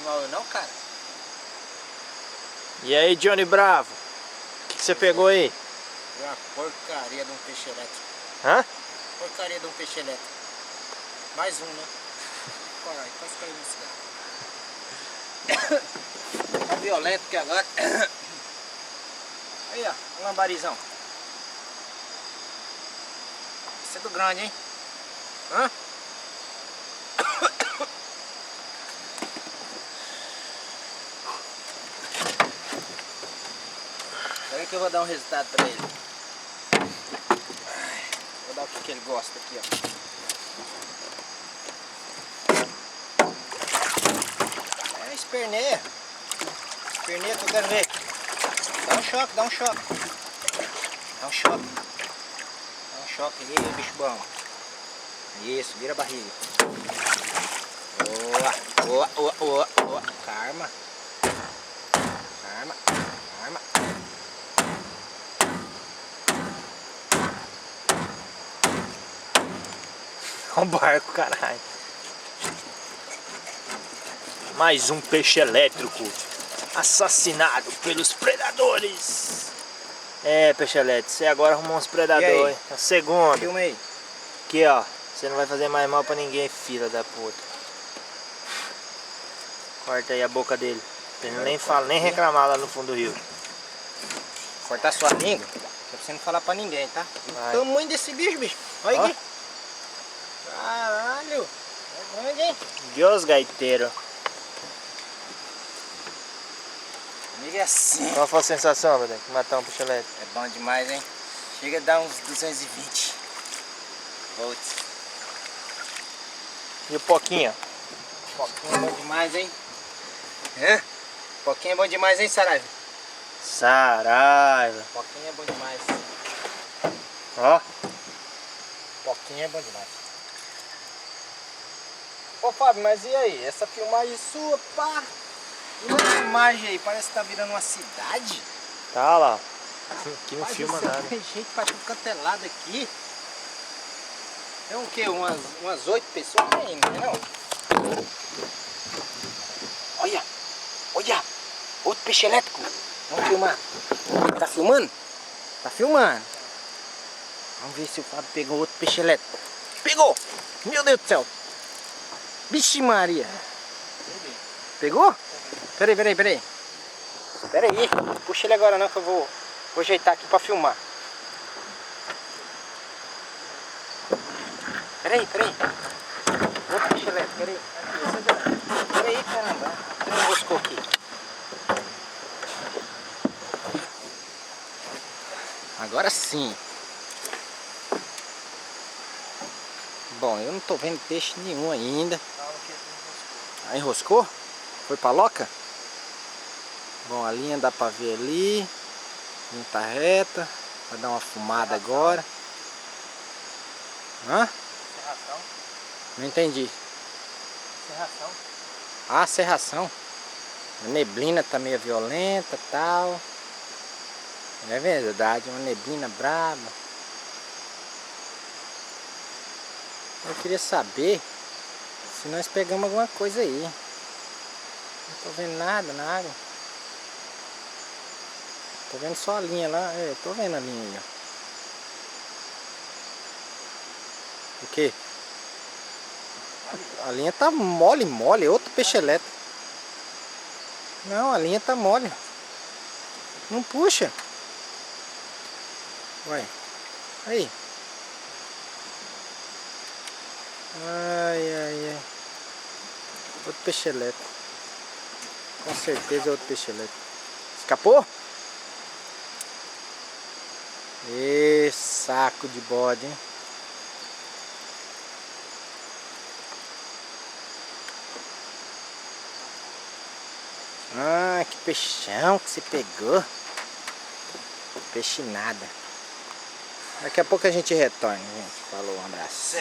filmar eu não, cara? E aí, Johnny Bravo? O que você pegou aí? É uma porcaria de um peixe elétrico. Hã? Porcaria de um peixe elétrico. Mais um, né? Corre, quase caiu no cigarro. Tá violento que agora. Aí, ó, um lambarizão. Esse é do grande, hein? Hã? Peraí que eu vou dar um resultado pra ele. Vou dar o que ele gosta aqui, ó. É, esperneia. Esperneia que eu quero ver. Dá um choque, dá um choque. Dá um choque. Dá um choque aí, bicho bom. Isso, vira a barriga. Boa, boa, boa, boa. Calma. Calma, calma. Olha o barco, caralho. Mais um peixe elétrico assassinado pelos predadores. É, peixe elétrico, você agora arrumou uns predadores. É o segundo. Filma aí. Aqui, ó. Você não vai fazer mais mal pra ninguém, filha da puta. Corta aí a boca dele. Pra ele nem falar, nem reclamar lá no fundo do rio. Cortar sua língua, é pra você não falar pra ninguém, tá? Vai. O tamanho desse bicho, bicho. Olha Ó. aqui. Caralho. É grande, hein? Deus gaiteiro. Comigo é assim. Qual foi a sensação, meu Deus, de matar um peixe elétrico? É bom demais, hein? Chega a dar uns 220 volts. E o Poquinha? Poquinho é bom demais, hein? Hã? Poquinho é bom demais, hein, Saraiva? Saraiva. Poquinho é bom demais. Ó. Poquinho é bom demais. Ô, Fábio, mas e aí? Essa filmagem sua, pá? E essa filmagem aí? Parece que tá virando uma cidade. Tá lá. Aqui não Rapaz filma do céu, nada. tem gente pra tudo quanto é lado aqui. Tem o quê? Umas 8 pessoas aí, não é não? Olha! Olha! Outro peixe elétrico! Vamos filmar. Tá filmando? Tá filmando. Vamos ver se o Fábio pegou outro peixe elétrico. Pegou! Meu Deus do céu! Vixe Maria! Pegou? Peraí. Peraí, puxa ele agora não que eu vou ajeitar aqui pra filmar. Peraí. Outro peixe elétrico, peraí. Peraí, caramba. Tem um roscou aqui. Agora sim. Bom, eu não tô vendo peixe nenhum ainda. Ah, enroscou? Foi pra loca? Bom, a linha dá pra ver ali. A linha tá reta. Vai dar uma fumada agora. Hã? Serração. Não entendi. Serração. Ah, serração. A neblina tá meio violenta e tal. É verdade, uma neblina braba. Eu queria saber se nós pegamos alguma coisa aí. Não tô vendo nada na água. Tô vendo só a linha lá. É, tô vendo a linha aí, ó. O que? A linha tá mole, outro peixe elétrico. Não, a linha tá mole. Não puxa. Ué. Aí. Ai. Outro peixe elétrico. Com certeza é outro peixe elétrico. Escapou? Ê, saco de bode, hein? Ah, que peixão que você pegou. Peixe nada. Daqui a pouco a gente retorna, gente. Falou, um abraço.